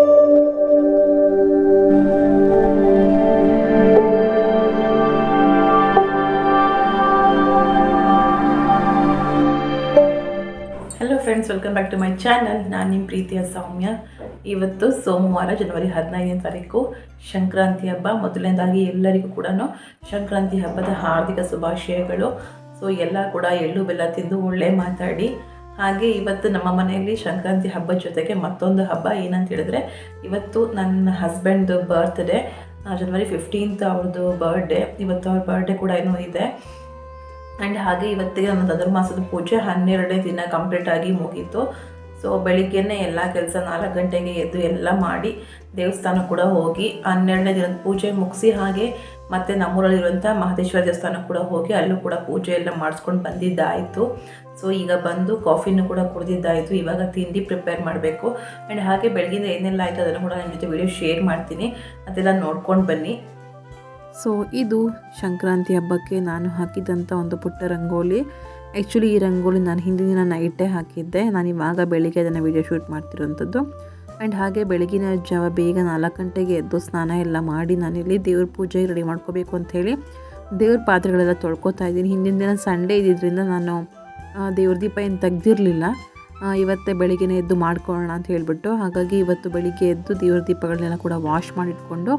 Hello friends, welcome back to my channel. ನಾನು ನಿಮ್ಮ ಪ್ರೀತಿಯ ಸೌಮ್ಯ. ಇವತ್ತು ಸೋಮವಾರ ಜನವರಿ 15ನೇ ತಾರೀಕು ಸಂಕ್ರಾಂತಿ ಹಬ್ಬ. ಮೊದಲನೇದಾಗಿ ಎಲ್ಲರಿಗೂ ಕೂಡ ಸಂಕ್ರಾಂತಿ ಹಬ್ಬದ ಹಾರ್ದಿಕ ಶುಭಾಶಯಗಳು. ಸೊ ಎಲ್ಲ ಕೂಡ ಎಳ್ಳು ಬೆಲ್ಲ ತಿಂದು ಒಳ್ಳೆ ಮಾತಾಡಿ. ಹಾಗೆ ಇವತ್ತು ನಮ್ಮ ಮನೆಯಲ್ಲಿ ಸಂಕ್ರಾಂತಿ ಹಬ್ಬದ ಜೊತೆಗೆ ಮತ್ತೊಂದು ಹಬ್ಬ ಏನಂತ ಹೇಳಿದ್ರೆ, ಇವತ್ತು ನನ್ನ ಹಸ್ಬೆಂಡ್ದು ಬರ್ತ್ಡೇ, ಜನವರಿ 15th ಅವ್ರದ್ದು ಬರ್ಡೇ. ಇವತ್ತು ಅವ್ರ ಬರ್ಡೇ ಕೂಡ ಏನೋ ಇದೆ. ಆ್ಯಂಡ್ ಹಾಗೆ ಇವತ್ತಿಗೆ ನನ್ನ ಧನುರ್ಮಾಸದ ಪೂಜೆ 12ನೇ ದಿನ ಕಂಪ್ಲೀಟಾಗಿ ಮುಗೀತು. ಸೊ ಬೆಳಿಗ್ಗೆನೇ ಎಲ್ಲ ಕೆಲಸ 4 ಗಂಟೆಗೆ ಎದ್ದು ಎಲ್ಲ ಮಾಡಿ ದೇವಸ್ಥಾನ ಕೂಡ ಹೋಗಿ 12ನೇ ದಿನದ ಪೂಜೆ ಮುಗಿಸಿ, ಹಾಗೆ ಮತ್ತು ನಮ್ಮೂರಲ್ಲಿರುವಂಥ ಮಹದೇಶ್ವರ ದೇವಸ್ಥಾನ ಕೂಡ ಹೋಗಿ ಅಲ್ಲೂ ಕೂಡ ಪೂಜೆ ಎಲ್ಲ ಮಾಡಿಸ್ಕೊಂಡು ಬಂದಿದ್ದಾಯಿತು. ಸೊ ಈಗ ಬಂದು ಕಾಫಿನೂ ಕೂಡ ಕುಡಿದಿದ್ದಾಯಿತು. ಇವಾಗ ತಿಂಡಿ ಪ್ರಿಪೇರ್ ಮಾಡಬೇಕು. ಆ್ಯಂಡ್ ಹಾಗೆ ಬೆಳಗಿಂದ ಏನೆಲ್ಲ ಆಯಿತು ಅದನ್ನು ಕೂಡ ನನ್ನ ಜೊತೆ ವಿಡಿಯೋ ಶೇರ್ ಮಾಡ್ತೀನಿ, ಅದೆಲ್ಲ ನೋಡ್ಕೊಂಡು ಬನ್ನಿ. ಸೊ ಇದು ಸಂಕ್ರಾಂತಿ ಹಬ್ಬಕ್ಕೆ ನಾನು ಹಾಕಿದಂಥ ಒಂದು ಪುಟ್ಟ ರಂಗೋಲಿ. ಆ್ಯಕ್ಚುಲಿ ಈ ರಂಗೋಲಿ ನಾನು ಹಿಂದಿನ ದಿನ ನೈಟೇ ಹಾಕಿದ್ದೆ. ನಾನು ಇವಾಗ ಬೆಳಿಗ್ಗೆ ಅದನ್ನು ವೀಡಿಯೋ ಶೂಟ್ ಮಾಡ್ತಿರೋಂಥದ್ದು. ಆ್ಯಂಡ್ ಹಾಗೆ ಬೆಳಗಿನ ಜಾವ ಬೇಗ 4 ಗಂಟೆಗೆ ಎದ್ದು ಸ್ನಾನ ಎಲ್ಲ ಮಾಡಿ ನಾನಿಲ್ಲಿ ದೇವ್ರ ಪೂಜೆಗೆ ರೆಡಿ ಮಾಡ್ಕೋಬೇಕು ಅಂಥೇಳಿ ದೇವ್ರ ಪಾತ್ರೆಗಳೆಲ್ಲ ತೊಳ್ಕೊತಾ ಇದ್ದೀನಿ. ಹಿಂದಿನ ದಿನ ಸಂಡೇ ಇದ್ದಿದ್ದರಿಂದ ನಾನು ದೇವ್ರ ದೀಪ ಏನು ತೆಗ್ದಿರಲಿಲ್ಲ. ಇವತ್ತೇ ಬೆಳಿಗ್ಗೆನೇ ಎದ್ದು ಮಾಡ್ಕೊಳ್ಳೋಣ ಅಂತ ಹೇಳಿಬಿಟ್ಟು, ಹಾಗಾಗಿ ಇವತ್ತು ಬೆಳಿಗ್ಗೆ ಎದ್ದು ದೇವ್ರ ದೀಪಗಳನ್ನೆಲ್ಲ ಕೂಡ ವಾಶ್ ಮಾಡಿಟ್ಕೊಂಡು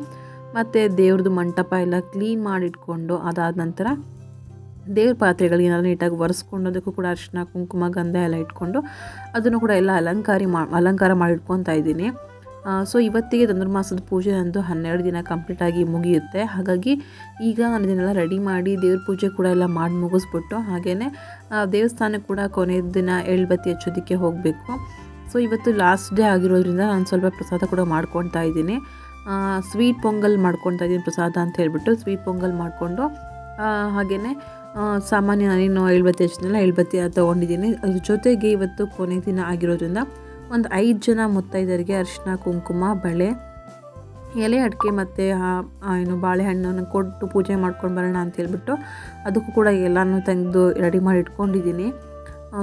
ಮತ್ತು ದೇವ್ರದ್ದು ಮಂಟಪ ಎಲ್ಲ ಕ್ಲೀನ್ ಮಾಡಿಟ್ಕೊಂಡು, ಅದಾದ ನಂತರ ದೇವ್ರ ಪಾತ್ರೆಗಳಿಗೆಲ್ಲ ನೀಟಾಗಿ ಒರೆಸ್ಕೊಂಡು ಅದಕ್ಕೂ ಕೂಡ ಅರಿಶಿನ ಕುಂಕುಮ ಗಂಧ ಎಲ್ಲ ಇಟ್ಕೊಂಡು ಅದನ್ನು ಕೂಡ ಎಲ್ಲ ಅಲಂಕಾರ ಮಾಡಿಟ್ಕೊತಾ ಇದ್ದೀನಿ. ಸೊ ಇವತ್ತಿಗೆ ಧನುರ್ಮಾಸದ ಪೂಜೆ ನಂದು 12 ದಿನ ಕಂಪ್ಲೀಟಾಗಿ ಮುಗಿಯುತ್ತೆ. ಹಾಗಾಗಿ ಈಗ ನಾನು ಇದನ್ನೆಲ್ಲ ರೆಡಿ ಮಾಡಿ ದೇವ್ರ ಪೂಜೆ ಕೂಡ ಎಲ್ಲ ಮಾಡಿ ಮುಗಿಸ್ಬಿಟ್ಟು, ಹಾಗೆಯೇ ದೇವಸ್ಥಾನಕ್ಕೆ ಕೂಡ ಕೊನೆಯ ದಿನ ಎಳ್ಬತ್ತಿ ಹಚ್ಚೋದಕ್ಕೆ ಹೋಗಬೇಕು. ಸೊ ಇವತ್ತು ಲಾಸ್ಟ್ ಡೇ ಆಗಿರೋದ್ರಿಂದ ನಾನು ಸ್ವಲ್ಪ ಪ್ರಸಾದ ಕೂಡ ಮಾಡ್ಕೊತಾ ಇದ್ದೀನಿ. ಸ್ವೀಟ್ ಪೊಂಗಲ್ ಮಾಡ್ಕೊತಾ ಇದ್ದೀನಿ ಪ್ರಸಾದ ಅಂತ ಹೇಳ್ಬಿಟ್ಟು. ಸ್ವೀಟ್ ಪೊಂಗಲ್ ಮಾಡಿಕೊಂಡು ಹಾಗೆಯೇ ಸಾಮಾನ್ಯ ನಾನೇನು ಎಳ್ಬತ್ತಿ ಹಚ್ಚಿದ್ನಲ್ಲ, ಎಳ್ಬತ್ತಿ ತೊಗೊಂಡಿದ್ದೀನಿ. ಅದ್ರ ಜೊತೆಗೆ ಇವತ್ತು ಕೊನೆ ದಿನ ಆಗಿರೋದ್ರಿಂದ ಒಂದು 5 ಜನ ಮುತ್ತೈದರಿಗೆ ಅರಿಶಿನ ಕುಂಕುಮ ಬಳೆ ಎಲೆ ಅಡಿಕೆ ಮತ್ತು ಏನು ಬಾಳೆಹಣ್ಣನ್ನು ಕೊಟ್ಟು ಪೂಜೆ ಮಾಡ್ಕೊಂಡು ಬರೋಣ ಅಂತ ಹೇಳ್ಬಿಟ್ಟು ಅದಕ್ಕೂ ಕೂಡ ಎಲ್ಲನೂ ತೆಗೆದು ರೆಡಿ ಮಾಡಿ ಇಟ್ಕೊಂಡಿದ್ದೀನಿ.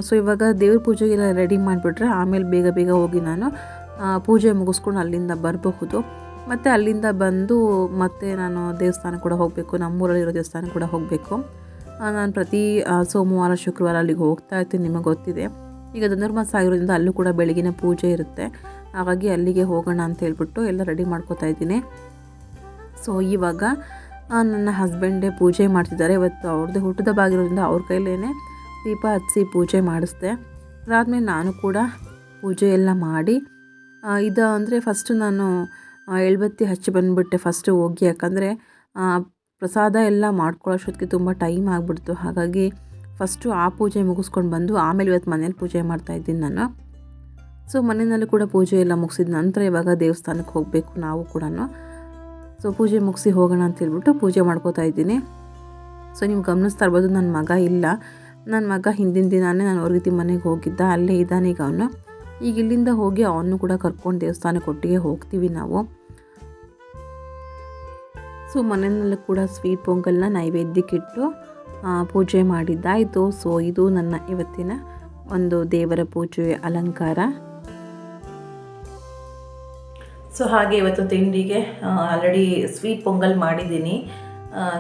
ಸೊ ಇವಾಗ ದೇವ್ರ ಪೂಜೆಗೆಲ್ಲ ರೆಡಿ ಮಾಡಿಬಿಟ್ರೆ ಆಮೇಲೆ ಬೇಗ ಬೇಗ ಹೋಗಿ ನಾನು ಪೂಜೆ ಮುಗಿಸ್ಕೊಂಡು ಅಲ್ಲಿಂದ ಬರಬಹುದು. ಮತ್ತು ಅಲ್ಲಿಂದ ಬಂದು ಮತ್ತೆ ನಾನು ದೇವಸ್ಥಾನ ಕೂಡ ಹೋಗಬೇಕು, ನಮ್ಮೂರಲ್ಲಿರೋ ದೇವಸ್ಥಾನ ಕೂಡ ಹೋಗಬೇಕು. ನಾನು ಪ್ರತಿ ಸೋಮವಾರ ಶುಕ್ರವಾರ ಅಲ್ಲಿಗೆ ಹೋಗ್ತಾ ಇರ್ತೀನಿ, ನಿಮಗೆ ಗೊತ್ತಿದೆ. ಈಗ ಧನುರ್ಮಾಸ ಆಗಿರೋದ್ರಿಂದ ಅಲ್ಲೂ ಕೂಡ ಬೆಳಗಿನ ಪೂಜೆ ಇರುತ್ತೆ. ಹಾಗಾಗಿ ಅಲ್ಲಿಗೆ ಹೋಗೋಣ ಅಂತ ಹೇಳ್ಬಿಟ್ಟು ಎಲ್ಲ ರೆಡಿ ಮಾಡ್ಕೋತಾ ಇದ್ದೀನಿ. ಸೊ ಇವಾಗ ನನ್ನ ಹಸ್ಬೆಂಡೇ ಪೂಜೆ ಮಾಡ್ತಿದ್ದಾರೆ. ಇವತ್ತು ಅವ್ರದ್ದು ಹುಟ್ಟಿದ ಆಗಿರೋದ್ರಿಂದ ಅವ್ರ ಕೈಲೇ ದೀಪ ಹಚ್ಚಿ ಪೂಜೆ ಮಾಡಿಸ್ದೆ. ಅದಾದಮೇಲೆ ನಾನು ಕೂಡ ಪೂಜೆ ಎಲ್ಲ ಮಾಡಿ ಇದು ಅಂದರೆ ಫಸ್ಟು ನಾನು ಎಳ್ಬತ್ತಿ ಹಚ್ಚಿ ಬಂದುಬಿಟ್ಟೆ ಫಸ್ಟು ಹೋಗಿ. ಯಾಕಂದರೆ ಪ್ರಸಾದ ಎಲ್ಲ ಮಾಡ್ಕೊಳ್ಳೋಷ್ಟೊತ್ತಿಗೆ ತುಂಬ ಟೈಮ್ ಆಗಿಬಿಡ್ತು. ಹಾಗಾಗಿ ಫಸ್ಟು ಆ ಪೂಜೆ ಮುಗಿಸ್ಕೊಂಡು ಬಂದು ಆಮೇಲೆ ಇವತ್ತು ಮನೇಲಿ ಪೂಜೆ ಮಾಡ್ತಾಯಿದ್ದೀನಿ ನಾನು. ಸೊ ಮನೆಯಲ್ಲೂ ಕೂಡ ಪೂಜೆ ಎಲ್ಲ ಮುಗಿಸಿದ ನಂತರ ಇವಾಗ ದೇವಸ್ಥಾನಕ್ಕೆ ಹೋಗಬೇಕು ನಾವು ಕೂಡ. ಸೊ ಪೂಜೆ ಮುಗಿಸಿ ಹೋಗೋಣ ಅಂತ ಹೇಳ್ಬಿಟ್ಟು ಪೂಜೆ ಮಾಡ್ಕೋತಾ ಇದ್ದೀನಿ. ಸೊ ನೀವು ಗಮನಿಸ್ತಾ ಇರ್ಬೋದು, ನನ್ನ ಮಗ ಇಲ್ಲ. ನನ್ನ ಮಗ ಹಿಂದಿನ ದಿನಾನೇ ನಾನು ಹೊರಗತಿ ಮನೆಗೆ ಹೋಗಿದ್ದ, ಅಲ್ಲೇ ಇದ್ದಾನೆ ಈಗ ಅವನು. ಈಗ ಇಲ್ಲಿಂದ ಹೋಗಿ ಅವನು ಕೂಡ ಕರ್ಕೊಂಡು ದೇವಸ್ಥಾನಕ್ಕೆ ಒಟ್ಟಿಗೆ ಹೋಗ್ತೀವಿ ನಾವು. ಸೊ ಮನೆಯಲ್ಲೂ ಕೂಡ ಸ್ವೀಟ್ ಪೊಂಗಲ್ನ ನೈವೇದ್ಯಕ್ಕಿಟ್ಟು ಪೂಜೆ ಮಾಡಿದ್ದಾಯಿತು. ಸೊ ಇದು ನನ್ನ ಇವತ್ತಿನ ಒಂದು ದೇವರ ಪೂಜೆ ಅಲಂಕಾರ. ಸೊ ಹಾಗೆ ಇವತ್ತು ತಿಂಡಿಗೆ ಆಲ್ರೆಡಿ ಸ್ವೀಟ್ ಪೊಂಗಲ್ ಮಾಡಿದ್ದೀನಿ.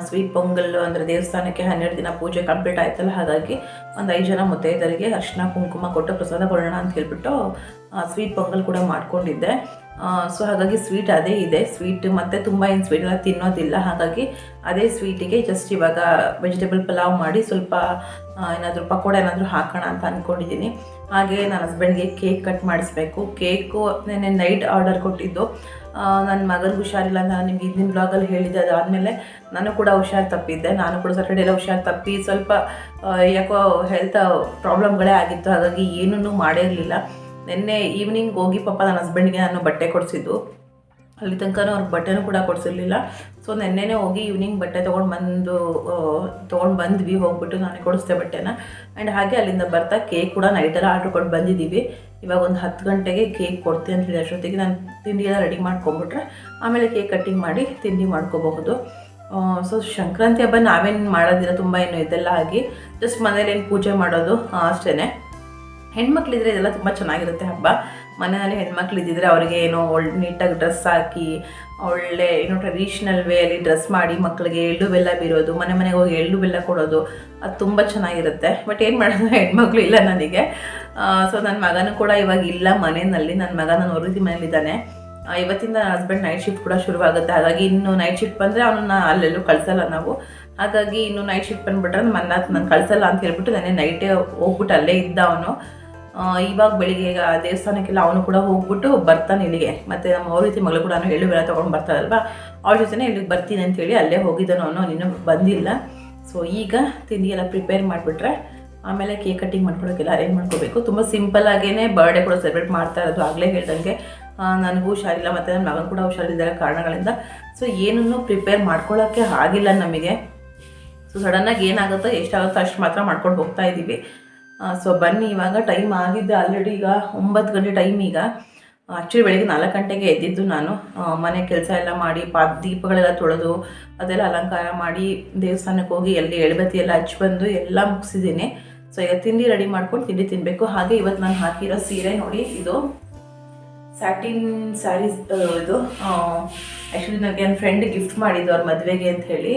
ಸ್ವೀಟ್ ಪೊಂಗಲ್ ಅಂದರೆ ದೇವಸ್ಥಾನಕ್ಕೆ 12 ದಿನ ಪೂಜೆ ಕಂಪ್ಲೀಟ್ ಆಯ್ತಲ್ಲ, ಹಾಗಾಗಿ ಒಂದು 5 ಜನ ಮುತ್ತೈದರಿಗೆ ಅರಿಶಿನ ಕುಂಕುಮ ಕೊಟ್ಟು ಪ್ರಸಾದ ಕೊಡೋಣ ಅಂತ ಹೇಳ್ಬಿಟ್ಟು ಸ್ವೀಟ್ ಪೊಂಗಲ್ ಕೂಡ ಮಾಡ್ಕೊಂಡಿದ್ದೆ. ಸೊ ಹಾಗಾಗಿ ಸ್ವೀಟ್ ಅದೇ ಇದೆ. ಸ್ವೀಟ್ ಮತ್ತು ತುಂಬ ಏನು ಸ್ವೀಟ್ ಎಲ್ಲ ತಿನ್ನೋದಿಲ್ಲ, ಹಾಗಾಗಿ ಅದೇ ಸ್ವೀಟಿಗೆ ಜಸ್ಟ್ ಇವಾಗ ವೆಜಿಟೇಬಲ್ ಪಲಾವ್ ಮಾಡಿ ಸ್ವಲ್ಪ ಏನಾದರೂ ಪಕೋಡ ಏನಾದರೂ ಹಾಕೋಣ ಅಂತ ಅಂದ್ಕೊಂಡಿದ್ದೀನಿ. ಹಾಗೆ ನನ್ನ ಹಸ್ಬೆಂಡ್ಗೆ ಕೇಕ್ ಕಟ್ ಮಾಡಿಸ್ಬೇಕು. ಕೇಕು ನೆನ್ನೆ ನೈಟ್ ಆರ್ಡರ್ ಕೊಟ್ಟಿದ್ದು. ನನ್ನ ಮಗನಿಗೆ ಹುಷಾರಿಲ್ಲ ಅಂತ ನಾನು ನಿಮ್ಗೆ ಹಿಂದಿನ ಬ್ಲಾಗಲ್ಲಿ ಹೇಳಿದ್ದೆ. ಅದಾದಮೇಲೆ ನಾನು ಕೂಡ ಹುಷಾರು ತಪ್ಪಿದ್ದೆ. ನಾನು ಕೂಡ ಸಾಟರ್ಡೇ ಎಲ್ಲ ಹುಷಾರು ತಪ್ಪಿ ಸ್ವಲ್ಪ ಯಾಕೋ ಹೆಲ್ತ್ ಪ್ರಾಬ್ಲಮ್ಗಳೇ ಆಗಿತ್ತು. ಹಾಗಾಗಿ ಏನೂ ಮಾಡೇ ಇರಲಿಲ್ಲ. ನಿನ್ನೆ ಈವ್ನಿಂಗ್ ಹೋಗಿ ಪಾಪ ನನ್ನ ಹಸ್ಬೆಂಡ್ಗೆ ನಾನು ಬಟ್ಟೆ ಕೊಡಿಸಿದ್ದು. ಅಲ್ಲಿ ತನಕ ಅವ್ರಿಗೆ ಬಟ್ಟೆನೂ ಕೂಡ ಕೊಡಿಸಿರ್ಲಿಲ್ಲ. ಸೊ ನೆನ್ನೆನೇ ಹೋಗಿ ಈವ್ನಿಂಗ್ ಬಟ್ಟೆ ತೊಗೊಂಡು ಬಂದ್ವಿ. ಹೋಗ್ಬಿಟ್ಟು ನಾನೇ ಕೊಡಿಸ್ದೆ ಬಟ್ಟೆನ. ಆ್ಯಂಡ್ ಹಾಗೆ ಅಲ್ಲಿಂದ ಬರ್ತಾ ಕೇಕ್ ಕೂಡ ನೈಟೆಲ್ಲ ಆರ್ಡ್ರ್ ಕೊಟ್ಟು ಬಂದಿದ್ದೀವಿ. ಇವಾಗ ಒಂದು 10 ಗಂಟೆಗೆ ಕೇಕ್ ಕೊಡ್ತೀನಿ ಅಂತ ಹೇಳಿ ಅಷ್ಟೊತ್ತಿಗೆ ನಾನು ತಿಂಡಿ ಎಲ್ಲ ರೆಡಿ ಮಾಡ್ಕೊಂಬಿಟ್ರೆ ಆಮೇಲೆ ಕೇಕ್ ಕಟ್ಟಿಂಗ್ ಮಾಡಿ ತಿಂಡಿ ಮಾಡ್ಕೋಬಹುದು. ಸೊ ಸಂಕ್ರಾಂತಿ ಹಬ್ಬ ನಾವೇನು ಮಾಡೋದಿಲ್ಲ, ತುಂಬ ಏನು ಇದೆಲ್ಲ ಆಗಿ ಜಸ್ಟ್ ಮನೇಲಿ ಏನು ಪೂಜೆ ಮಾಡೋದು ಅಷ್ಟೇ. ಹೆಣ್ಮಕ್ಳಿದ್ರೆ ಇದೆಲ್ಲ ತುಂಬ ಚೆನ್ನಾಗಿರುತ್ತೆ ಹಬ್ಬ. ಮನೆಯಲ್ಲಿ ಹೆಣ್ಮಕ್ಳು ಇದ್ದಿದ್ರೆ ಅವರಿಗೆ ಏನೋ ನೀಟಾಗಿ ಡ್ರೆಸ್ ಹಾಕಿ ಒಳ್ಳೆ ಏನೋ ಟ್ರೆಡಿಷ್ನಲ್ ವೇಯಲ್ಲಿ ಡ್ರೆಸ್ ಮಾಡಿ ಮಕ್ಕಳಿಗೆ ಎಳ್ಳು ಬೆಲ್ಲ ಬೀರೋದು, ಮನೆಗೆ ಹೋಗಿ ಎಳ್ಳು ಬೆಲ್ಲ ಕೊಡೋದು, ಅದು ತುಂಬ ಚೆನ್ನಾಗಿರುತ್ತೆ. ಬಟ್ ಏನು ಮಾಡೋದು, ಹೆಣ್ಮಕ್ಳು ಇಲ್ಲ ನನಗೆ. ಸೊ ನನ್ನ ಮಗನೂ ಕೂಡ ಇವಾಗ ಇಲ್ಲ ಮನೆಯಲ್ಲಿ. ನನ್ನ ಮಗ ನಾನು ಹೊರದಿ ಮನೇಲಿದ್ದಾನೆ. ಇವತ್ತಿಂದ ನನ್ನ ಹಸ್ಬೆಂಡ್ ನೈಟ್ ಶಿಫ್ಟ್ ಕೂಡ ಶುರುವಾಗುತ್ತೆ. ಹಾಗಾಗಿ ಇನ್ನು ನೈಟ್ ಶಿಫ್ಟ್ ಬಂದರೆ ಅವನನ್ನ ಅಲ್ಲೆಲ್ಲೂ ಕಳಿಸಲ್ಲ ನಾವು. ಹಾಗಾಗಿ ಇನ್ನು ನೈಟ್ ಶಿಫ್ಟ್ ಬಂದುಬಿಟ್ರೆ ನಾನು ಕಳಿಸಲ್ಲ ಅಂತ ಹೇಳ್ಬಿಟ್ಟು ನಾನೇ ನೈಟೇ ಹೋಗ್ಬಿಟ್ಟು ಅಲ್ಲೇ ಇದ್ದ ಅವನು. ಇವಾಗ ಬೆಳಿಗ್ಗೆ ಈಗ ದೇವಸ್ಥಾನಕ್ಕೆಲ್ಲ ಅವನು ಕೂಡ ಹೋಗ್ಬಿಟ್ಟು ಬರ್ತಾನೆ ಇಲ್ಲಿಗೆ. ಮತ್ತು ನಮ್ಮ ಅವ್ರ ರೀತಿ ಮಗಳು ಕೂಡ ಎಳ್ಳು ಬೆಲ್ಲ ತೊಗೊಂಡು ಬರ್ತಾರಲ್ವ, ಅವ್ರ ಜೊತೆ ಇಲ್ಲಿಗೆ ಬರ್ತೀನಿ ಅಂತೇಳಿ ಅಲ್ಲೇ ಹೋಗಿದ್ದಾನು. ಅವನು ಇನ್ನೂ ಬಂದಿಲ್ಲ. ಸೊ ಈಗ ತಿಂಡಿ ಎಲ್ಲ ಪ್ರಿಪೇರ್ ಮಾಡಿಬಿಟ್ರೆ ಆಮೇಲೆ ಕೇಕ್ ಕಟ್ಟಿಂಗ್ ಮಾಡ್ಕೊಳ್ಳೋಕ್ಕೆಲ್ಲ ಅರೇಂಜ್ ಮಾಡ್ಕೋಬೇಕು. ತುಂಬ ಸಿಂಪಲ್ಲಾಗೇ ಬರ್ಡೇ ಕೂಡ ಸೆಲೆಬ್ರೇಟ್ ಮಾಡ್ತಾ ಇರೋದು. ಆಗಲೇ ಹೇಳ್ದಂಗೆ ನನಗೂ ಹುಷಾರಿಲ್ಲ ಮತ್ತು ನನ್ನ ಮಗನ ಕೂಡ ಹುಷಾರಿದ್ದಾರೆ ಕಾರಣಗಳಿಂದ. ಸೊ ಏನನ್ನೂ ಪ್ರಿಪೇರ್ ಮಾಡ್ಕೊಳ್ಳೋಕ್ಕೆ ಆಗಿಲ್ಲ ನಮಗೆ. ಸೊ ಸಡನ್ನಾಗಿ ಏನಾಗುತ್ತೋ ಎಷ್ಟಾಗುತ್ತೋ ಅಷ್ಟು ಮಾತ್ರ ಮಾಡ್ಕೊಂಡು ಹೋಗ್ತಾ ಇದ್ದೀವಿ. ಸೊ ಬನ್ನಿ, ಇವಾಗ ಟೈಮ್ ಆಗಿದ್ದೆ ಆಲ್ರೆಡಿ. ಈಗ 9 ಗಂಟೆ ಟೈಮ್. ಈಗ ಆ್ಯಕ್ಚುಲಿ ಬೆಳಿಗ್ಗೆ 4 ಗಂಟೆಗೆ ಎದ್ದಿದ್ದು ನಾನು. ಮನೆ ಕೆಲಸ ಎಲ್ಲ ಮಾಡಿ ದೀಪಗಳೆಲ್ಲ ತೊಳೆದು ಅದೆಲ್ಲ ಅಲಂಕಾರ ಮಾಡಿ ದೇವಸ್ಥಾನಕ್ಕೆ ಹೋಗಿ ಎಲ್ಲಿ ಎಳ್ಬತ್ತಿ ಎಲ್ಲ ಹಚ್ಚಿ ಬಂದು ಎಲ್ಲ ಮುಗಿಸಿದ್ದೀನಿ. ಸೊ ಈಗ ತಿಂಡಿ ರೆಡಿ ಮಾಡ್ಕೊಂಡು ತಿಂಡಿ ತಿನ್ನಬೇಕು. ಹಾಗೆ ಇವತ್ತು ನಾನು ಹಾಕಿರೋ ಸೀರೆ ನೋಡಿ, ಇದು ಸ್ಯಾಟಿನ್ ಸ್ಯಾರೀಸ್. ಇದು ಆ್ಯಕ್ಚುಲಿ ನನಗೆ ನನ್ನ ಫ್ರೆಂಡ್ ಗಿಫ್ಟ್ ಮಾಡಿದ್ದು ಅವ್ರ ಮದುವೆಗೆ ಅಂತ ಹೇಳಿ.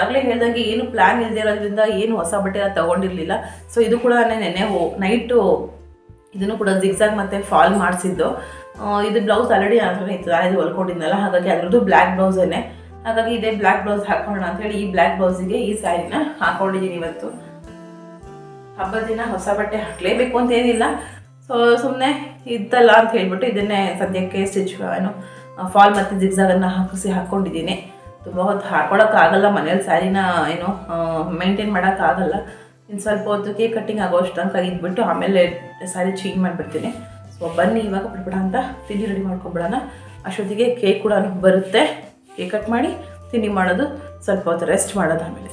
ಆಗಲೇ ಹೇಳ್ದಂಗೆ ಏನು ಪ್ಲ್ಯಾನ್ ಇಲ್ಲದೆ ಇರೋದ್ರಿಂದ ಏನು ಹೊಸ ಬಟ್ಟೆ ಎಲ್ಲ ತೊಗೊಂಡಿರಲಿಲ್ಲ. ಸೊ ಇದು ಕೂಡ ನೆನ್ನೆ ನೈಟು ಇದನ್ನು ಕೂಡ ಜಿಗ್ಸಾಗ್ ಮತ್ತು ಫಾಲ್ ಮಾಡಿಸಿದ್ದು. ಇದು ಬ್ಲೌಸ್ ಆಲ್ರೆಡಿ ಅದರಲ್ಲಿ ಇತ್ತು, ಇದು ಹೊಲ್ಕೊಂಡಿದ್ನಲ್ಲ, ಹಾಗಾಗಿ ಅದರದ್ದು ಬ್ಲ್ಯಾಕ್ ಬ್ಲೌಸೇನೆ. ಹಾಗಾಗಿ ಇದೇ ಬ್ಲ್ಯಾಕ್ ಬ್ಲೌಸ್ ಹಾಕೊಳ್ಳೋಣ ಅಂಥೇಳಿ ಈ ಬ್ಲ್ಯಾಕ್ ಬ್ಲೌಸಿಗೆ ಈ ಸ್ಯಾರಿನ ಹಾಕ್ಕೊಂಡಿದ್ದೀನಿ ಇವತ್ತು. ಹಬ್ಬದ ದಿನ ಹೊಸ ಬಟ್ಟೆ ಹಾಕಲೇಬೇಕು ಅಂತ ಏನಿಲ್ಲ. ಸೊ ಸುಮ್ಮನೆ ಇದ್ದಲ್ಲ ಅಂತ ಹೇಳ್ಬಿಟ್ಟು ಇದನ್ನೇ ಸದ್ಯಕ್ಕೆ ಫಾಲ್ ಮತ್ತು ಜಿಗ್ಸಾಗನ್ನು ಹಾಕ್ಕೊಂಡಿದ್ದೀನಿ. ತುಂಬ ಹೊತ್ತು ಹಾಕೊಳ್ಳೋಕ್ಕಾಗಲ್ಲ ಮನೇಲಿ ಸ್ಯಾರಿನ ಏನೋ ಮೇಂಟೈನ್ ಮಾಡೋಕ್ಕಾಗಲ್ಲ. ಇನ್ನು ಸ್ವಲ್ಪ ಹೊತ್ತು ಕೇಕ್ ಕಟ್ಟಿಂಗ್ ಆಗೋಷ್ಟು ತನಕ ಇದ್ಬಿಟ್ಟು ಆಮೇಲೆ ಸ್ಯಾರಿ ಚೇಂಜ್ ಮಾಡಿಬಿಡ್ತೀನಿ. ಸೊ ಬನ್ನಿ ಇವಾಗ ಬಿಡ್ಬಿಡ ಅಂತ ತಿಂಡಿ ರೆಡಿ ಮಾಡ್ಕೊಂಬಿಡೋಣ. ಅಷ್ಟೊತ್ತಿಗೆ ಕೇಕ್ ಕೂಡ ಬರುತ್ತೆ. ಕೇಕ್ ಕಟ್ ಮಾಡಿ ತಿಂಡಿ ಮಾಡೋದು, ಸ್ವಲ್ಪ ಹೊತ್ತು ರೆಸ್ಟ್ ಮಾಡೋದು ಆಮೇಲೆ.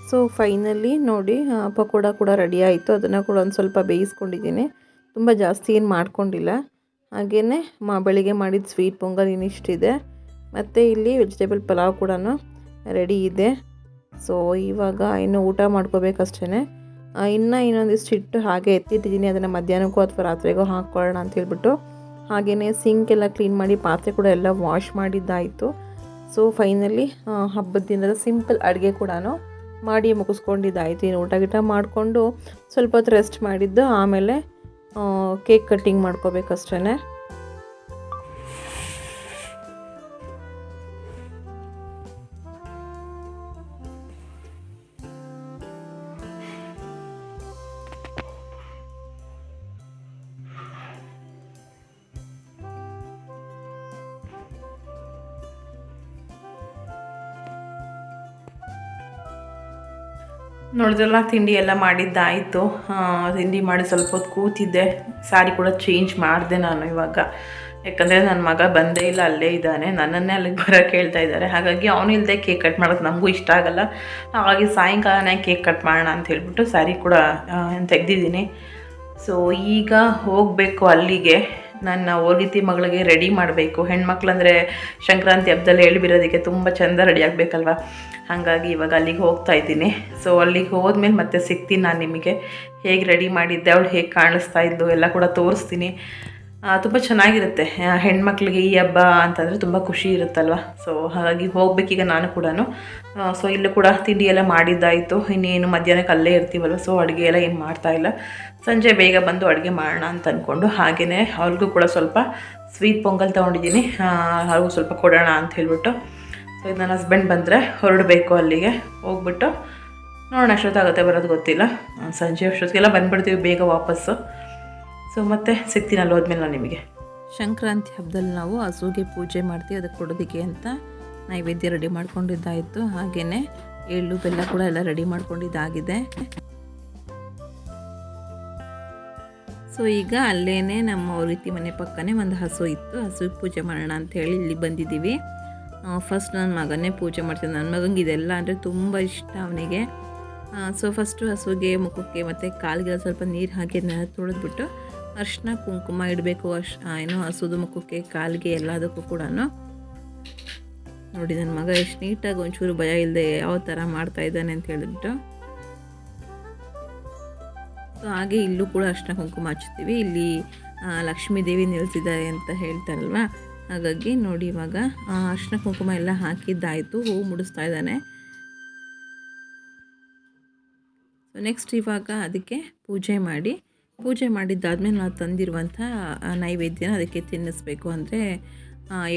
ಸೊ ಫೈನಲಿ ನೋಡಿ ಪಕೋಡ ಕೂಡ ರೆಡಿ ಆಯಿತು. ಅದನ್ನು ಕೂಡ ಒಂದು ಸ್ವಲ್ಪ ಬೇಯಿಸ್ಕೊಂಡಿದ್ದೀನಿ. ತುಂಬ ಜಾಸ್ತಿ ಏನು ಮಾಡ್ಕೊಂಡಿಲ್ಲ. ಹಾಗೆಯೇ ಬೆಳಿಗ್ಗೆ ಮಾಡಿದ ಸ್ವೀಟ್ ಪೊಂಗಲ್ ಇನ್ನಿಷ್ಟಿದೆ. ಮತ್ತು ಇಲ್ಲಿ ವೆಜಿಟೇಬಲ್ ಪಲಾವ್ ಕೂಡ ರೆಡಿ ಇದೆ. ಸೊ ಇವಾಗ ಇನ್ನು ಊಟ ಮಾಡ್ಕೋಬೇಕಷ್ಟೇ. ಇನ್ನೊಂದಿಷ್ಟು ಹಿಟ್ಟು ಹಾಗೆ ಎತ್ತಿಟ್ಟಿದ್ದೀನಿ. ಅದನ್ನು ಮಧ್ಯಾಹ್ನಕ್ಕೂ ಅಥವಾ ರಾತ್ರಿಗೂ ಹಾಕ್ಕೊಳ್ಳೋಣ ಅಂತ ಹೇಳ್ಬಿಟ್ಟು. ಹಾಗೆಯೇ ಸಿಂಕ್ ಎಲ್ಲ ಕ್ಲೀನ್ ಮಾಡಿ ಪಾತ್ರೆ ಕೂಡ ಎಲ್ಲ ವಾಶ್ ಮಾಡಿದ್ದಾಯಿತು. ಸೊ ಫೈನಲಿ ಹಬ್ಬದ ದಿನದ ಸಿಂಪಲ್ ಅಡುಗೆ ಕೂಡ ಮಾಡಿ ಮುಗಿಸ್ಕೊಂಡಿದ್ದಾಯಿತು. ಇನ್ನು ಊಟ ಮಾಡಿಕೊಂಡು ಸ್ವಲ್ಪ ಹೊತ್ತು ರೆಸ್ಟ್ ಮಾಡಿದ್ದು, ಆಮೇಲೆ ಕೇಕ್ ಕಟ್ಟಿಂಗ್ ಮಾಡ್ಕೋಬೇಕಷ್ಟೇ. ನೋಡಿದ್ರಲ್ಲ, ತಿಂಡಿ ಎಲ್ಲ ಮಾಡಿದ್ದಾಯಿತು. ತಿಂಡಿ ಮಾಡಿ ಸ್ವಲ್ಪ ಹೊತ್ತು ಕೂತಿದ್ದೆ. ಸ್ಯಾರಿ ಕೂಡ ಚೇಂಜ್ ಮಾಡಿದೆ ನಾನು. ಇವಾಗ ಯಾಕಂದರೆ ನನ್ನ ಮಗ ಬಂದೇ ಇಲ್ಲ, ಅಲ್ಲೇ ಇದ್ದಾನೆ, ನನ್ನನ್ನೇ ಅಲ್ಲಿಗೆ ಬರೋಕ್ಕೆ ಹೇಳ್ತಾ ಇದ್ದಾರೆ. ಹಾಗಾಗಿ ಅವನು ಇಲ್ಲದೆ ಕೇಕ್ ಕಟ್ ಮಾಡೋದು ನಮಗೂ ಇಷ್ಟ ಆಗಲ್ಲ. ಹಾಗಾಗಿ ಸಾಯಂಕಾಲನೇ ಕೇಕ್ ಕಟ್ ಮಾಡೋಣ ಅಂತ ಹೇಳ್ಬಿಟ್ಟು ಸ್ಯಾರಿ ಕೂಡ ತೆಗೆದಿದ್ದೀನಿ. ಸೊ ಈಗ ಹೋಗಬೇಕು ಅಲ್ಲಿಗೆ. ನನ್ನ ಓರ್ಗಿತಿ ಮಗಳಿಗೆ ರೆಡಿ ಮಾಡಬೇಕು. ಹೆಣ್ಮಕ್ಳಂದರೆ ಸಂಕ್ರಾಂತಿ ಹಬ್ಬದಲ್ಲಿ ಹೇಳ್ಬಿರೋದಕ್ಕೆ ತುಂಬ ಚೆಂದ ರೆಡಿ ಆಗಬೇಕಲ್ವ. ಹಾಗಾಗಿ ಇವಾಗ ಅಲ್ಲಿಗೆ ಹೋಗ್ತಾ ಇದ್ದೀನಿ. ಸೊ ಅಲ್ಲಿಗೆ ಹೋದ್ಮೇಲೆ ಮತ್ತೆ ಸಿಗ್ತೀನಿ ನಾನು ನಿಮಗೆ. ಹೇಗೆ ರೆಡಿ ಮಾಡಿದ್ದೆ, ಅವಳು ಹೇಗೆ ಕಾಣಿಸ್ತಾ ಇದ್ದು ಎಲ್ಲ ಕೂಡ ತೋರಿಸ್ತೀನಿ. ತುಂಬ ಚೆನ್ನಾಗಿರುತ್ತೆ. ಹೆಣ್ಮಕ್ಳಿಗೆ ಈ ಹಬ್ಬ ಅಂತಂದರೆ ತುಂಬ ಖುಷಿ ಇರುತ್ತಲ್ವ. ಸೊ ಹಾಗಾಗಿ ಹೋಗ್ಬೇಕೀಗ ನಾನು ಕೂಡ. ಸೊ ಇಲ್ಲೂ ಕೂಡ ತಿಂಡಿ ಎಲ್ಲ ಮಾಡಿದ್ದಾಯಿತು. ಇನ್ನೇನು ಮಧ್ಯಾಹ್ನಕ್ಕೆ ಅಲ್ಲೇ ಇರ್ತೀವಲ್ವ. ಸೊ ಅಡುಗೆ ಎಲ್ಲ ಏನು ಮಾಡ್ತಾಯಿಲ್ಲ. ಸಂಜೆ ಬೇಗ ಬಂದು ಅಡುಗೆ ಮಾಡೋಣ ಅಂತ ಅಂದ್ಕೊಂಡು, ಹಾಗೆಯೇ ಅವ್ರಿಗೂ ಕೂಡ ಸ್ವಲ್ಪ ಸ್ವೀಟ್ ಪೊಂಗಲ್ ತೊಗೊಂಡಿದ್ದೀನಿ, ಅವ್ರಿಗೂ ಸ್ವಲ್ಪ ಕೊಡೋಣ ಅಂತ ಹೇಳ್ಬಿಟ್ಟು. ಸೊ ಇದು ನನ್ನ ಹಸ್ಬೆಂಡ್ ಬಂದರೆ ಹೊರಡಬೇಕು ಅಲ್ಲಿಗೆ. ಹೋಗ್ಬಿಟ್ಟು ನೋಡೋಣ ಎಷ್ಟೊತ್ತಾಗುತ್ತೆ ಬರೋದು ಗೊತ್ತಿಲ್ಲ. ಸಂಜೆ ಅಷ್ಟೊತ್ತಿಗೆಲ್ಲ ಬಂದುಬಿಡ್ತೀವಿ ಬೇಗ ವಾಪಸ್ಸು. ಸೊ ಮತ್ತೆ ಸಿಗ್ತೀನಿ ಅಲ್ಲಿ ಹೋದ್ಮೇಲೆ ನಾನು ನಿಮಗೆ. ಸಂಕ್ರಾಂತಿ ಹಬ್ಬದಲ್ಲಿ ನಾವು ಹಸುಗೆ ಪೂಜೆ ಮಾಡ್ತೀವಿ, ಅದಕ್ಕೆ ಕೊಡೋದಕ್ಕೆ ಅಂತ ನೈವೇದ್ಯ ರೆಡಿ ಮಾಡ್ಕೊಂಡಿದ್ದಾಯಿತು. ಹಾಗೆಯೇ ಎಳ್ಳು ಬೆಲ್ಲ ಕೂಡ ಎಲ್ಲ ರೆಡಿ ಮಾಡ್ಕೊಂಡಿದ್ದಾಗಿದೆ. ಸೊ ಈಗ ಅಲ್ಲೇ ನಮ್ಮ ರೀತಿ ಮನೆ ಪಕ್ಕನೇ ಒಂದು ಹಸು ಇತ್ತು, ಹಸುಗೆ ಪೂಜೆ ಮಾಡೋಣ ಅಂಥೇಳಿ ಇಲ್ಲಿ ಬಂದಿದ್ದೀವಿ. ಫಸ್ಟ್ ನನ್ನ ಮಗನೇ ಪೂಜೆ ಮಾಡ್ತೀನಿ. ನನ್ನ ಮಗನಿಗೆ ಇದೆಲ್ಲ ಅಂದರೆ ತುಂಬ ಇಷ್ಟ ಅವನಿಗೆ. ಸೊ ಫಸ್ಟು ಹಸುಗೆ ಮುಖಕ್ಕೆ ಮತ್ತು ಕಾಲಿಗೆಲ್ಲ ಸ್ವಲ್ಪ ನೀರು ಹಾಕಿ ತೊಳೆದ್ಬಿಟ್ಟು ಅರಿಶಿನ ಕುಂಕುಮ ಇಡಬೇಕು. ಏನು ಹಸುದು ಮುಖಕ್ಕೆ ಕಾಲಿಗೆ ಎಲ್ಲದಕ್ಕೂ ಕೂಡ. ನೋಡಿ ನನ್ನ ಮಗ ಎಷ್ಟು ನೀಟಾಗಿ ಒಂಚೂರು ಭಯ ಇಲ್ಲದೆ ಯಾವ ಥರ ಮಾಡ್ತಾಯಿದ್ದಾನೆ ಅಂತ ಹೇಳಿಬಿಟ್ಟು. ಸೊ ಹಾಗೆ ಇಲ್ಲೂ ಕೂಡ ಅರಿಶಿನ ಕುಂಕುಮ ಹಚ್ತೀವಿ. ಇಲ್ಲಿ ಲಕ್ಷ್ಮೀ ದೇವಿ ನಿಲ್ಲಿಸಿದ್ದಾರೆ ಅಂತ ಹೇಳ್ತಾರಲ್ವ, ಹಾಗಾಗಿ ನೋಡಿ ಇವಾಗ ಅರಿಶಿನ ಕುಂಕುಮ ಎಲ್ಲ ಹಾಕಿದ್ದಾಯಿತು. ಹೂವು ಮುಡಿಸ್ತಾ ಇದ್ದಾನೆ. ಸೊ ನೆಕ್ಸ್ಟ್ ಇವಾಗ ಅದಕ್ಕೆ ಪೂಜೆ ಮಾಡಿದ್ದಾದಮೇಲೆ ನಾವು ತಂದಿರುವಂಥ ನೈವೇದ್ಯನ ಅದಕ್ಕೆ ತಿನ್ನಿಸ್ಬೇಕು. ಅಂದರೆ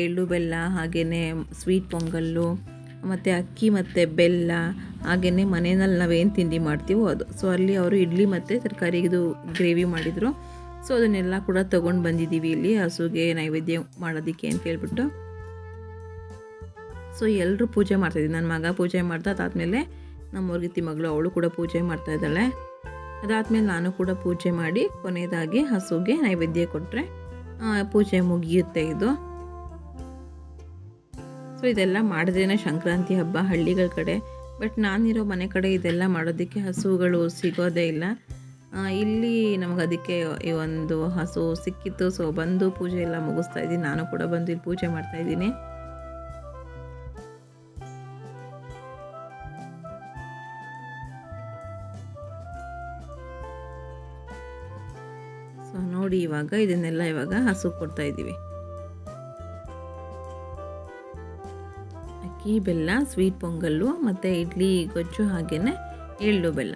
ಎಳ್ಳು ಬೆಲ್ಲ, ಹಾಗೆಯೇ ಸ್ವೀಟ್ ಪೊಂಗಲ್ಲು, ಮತ್ತು ಅಕ್ಕಿ ಮತ್ತು ಬೆಲ್ಲ, ಹಾಗೆಯೇ ಮನೆಯಲ್ಲಿ ನಾವೇನು ತಿಂಡಿ ಮಾಡ್ತೀವೋ ಅದು. ಸೊ ಅಲ್ಲಿ ಅವರು ಇಡ್ಲಿ ಮತ್ತು ತರಕಾರಿ ಇದು ಗ್ರೇವಿ ಮಾಡಿದರು. ಸೊ ಅದನ್ನೆಲ್ಲ ಕೂಡ ತೊಗೊಂಡು ಬಂದಿದ್ದೀವಿ ಇಲ್ಲಿ ಹಸುಗೆ ನೈವೇದ್ಯ ಮಾಡೋದಕ್ಕೆ ಅಂತ ಹೇಳ್ಬಿಟ್ಟು. ಸೊ ಎಲ್ಲರೂ ಪೂಜೆ ಮಾಡ್ತಾಯಿದ್ದೀವಿ. ನನ್ನ ಮಗ ಪೂಜೆ ಮಾಡ್ತಾ, ಅದಾದಮೇಲೆ ನಮ್ಮ ಹೊರಗಿತಿ ಮಗಳು ಅವಳು ಕೂಡ ಪೂಜೆ ಮಾಡ್ತಾಯಿದ್ದಾಳೆ. ಅದಾದಮೇಲೆ ನಾನು ಕೂಡ ಪೂಜೆ ಮಾಡಿ ಕೊನೆಯದಾಗಿ ಹಸುಗೆ ನೈವೇದ್ಯ ಕೊಟ್ಟರೆ ಪೂಜೆ ಮುಗಿಯುತ್ತೆ ಇದು. ಸೊ ಇದೆಲ್ಲ ಮಾಡಿದ್ರೇ ಸಂಕ್ರಾಂತಿ ಹಬ್ಬ ಹಳ್ಳಿಗಳ ಕಡೆ. ಬಟ್ ನಾನಿರೋ ಮನೆ ಕಡೆ ಇದೆಲ್ಲ ಮಾಡೋದಕ್ಕೆ ಹಸುಗಳು ಸಿಗೋದೇ ಇಲ್ಲ. ಇಲ್ಲಿ ನಮಗೆ ಅದಕ್ಕೆ ಈ ಒಂದು ಹಸು ಸಿಕ್ಕಿತ್ತು. ಸೊ ಬಂದು ಪೂಜೆ ಎಲ್ಲ ಮುಗಿಸ್ತಾ ಇದ್ದೀನಿ. ನಾನು ಕೂಡ ಬಂದು ಇಲ್ಲಿ ಪೂಜೆ ಮಾಡ್ತಾಯಿದ್ದೀನಿ. ಸೊ ನೋಡಿ ಇವಾಗ ಇದನ್ನೆಲ್ಲ ಇವಾಗ ಹಸು ಕೊಡ್ತಾ ಇದ್ದೀವಿ. ಅಕ್ಕಿ ಬೆಲ್ಲ, ಸ್ವೀಟ್ ಪೊಂಗಲ್ಲು ಮತ್ತು ಇಡ್ಲಿ ಗೊಜ್ಜು, ಹಾಗೆಯೇ ಎಳ್ಳು ಬೆಲ್ಲ.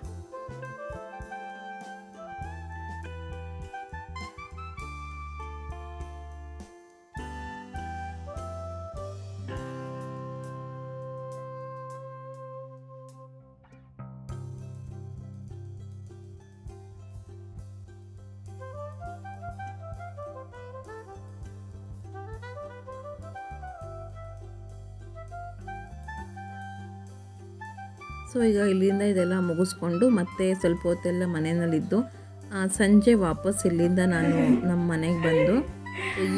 ಸೊ ಈಗ ಇಲ್ಲಿಂದ ಇದೆಲ್ಲ ಮುಗಿಸ್ಕೊಂಡು ಮತ್ತೆ ಸ್ವಲ್ಪ ಹೊತ್ತೆಲ್ಲ ಮನೆಯಲ್ಲಿದ್ದು ಸಂಜೆ ವಾಪಸ್ ಇಲ್ಲಿಂದ ನಾನು ನಮ್ಮ ಮನೆಗೆ ಬಂದು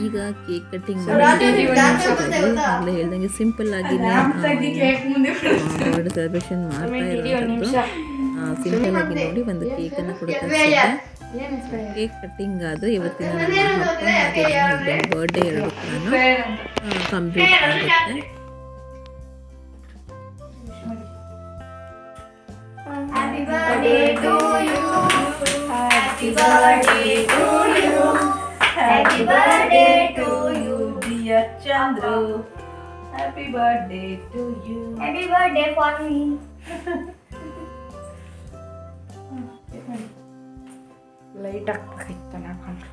ಈಗ ಕೇಕ್ ಕಟ್ಟಿಂಗ್ ಆಗಲೇ ಹೇಳ್ದಂಗೆ ಸಿಂಪಲ್ಲಾಗಿ ಬರ್ಡೇ ಸೆಲೆಬ್ರೇಷನ್ ಮಾಡ್ತಾ ಇರೋದು. ಸಿಂಪಲ್ಲಾಗಿ ನೋಡಿ ಒಂದು ಕೇಕನ್ನು ಕೂಡ ತರಿಸಿದ್ದೆ. ಕೇಕ್ ಕಟ್ಟಿಂಗ್ ಅದು ಇವತ್ತಿನ ನಮ್ಮ ಹಬ್ಬ ಹಾಗೆ ಬರ್ಡೇ ಎರಡು ಕೂಡ ಕಂಪ್ಲೀಟ್ ಆಗುತ್ತೆ. Happy birthday to you. Happy birthday to you. Happy birthday to you, dear Chandru. Happy birthday to you. Happy birthday for me. Light ಆಗ್ತಿತ್ತು ನಾಕೊಂಡು.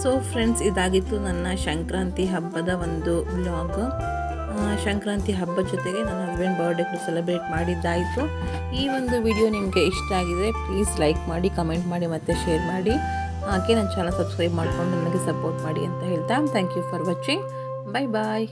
ಸೊ ಫ್ರೆಂಡ್ಸ್, ಇದಾಗಿತ್ತು ನನ್ನ ಸಂಕ್ರಾಂತಿ ಹಬ್ಬದ ಒಂದು ವ್ಲಾಗ್. ಸಂಕ್ರಾಂತಿ ಹಬ್ಬದ ಜೊತೆಗೆ ನನ್ನ ಹಸ್ಬೆಂಡ್ ಬರ್ಡೇ ಕೂಡ ಸೆಲೆಬ್ರೇಟ್ ಮಾಡಿದ್ದಾಯಿತು. ಈ ಒಂದು ವಿಡಿಯೋ ನಿಮಗೆ ಇಷ್ಟ ಆಗಿದೆ ಪ್ಲೀಸ್ ಲೈಕ್ ಮಾಡಿ, ಕಮೆಂಟ್ ಮಾಡಿ ಮತ್ತು ಶೇರ್ ಮಾಡಿ. ಹಾಗೆ ನನ್ನ ಚಾನಲ್ ಸಬ್ಸ್ಕ್ರೈಬ್ ಮಾಡಿಕೊಂಡು ನನಗೆ ಸಪೋರ್ಟ್ ಮಾಡಿ ಅಂತ ಹೇಳ್ತಾ thank you for watching. Bye bye.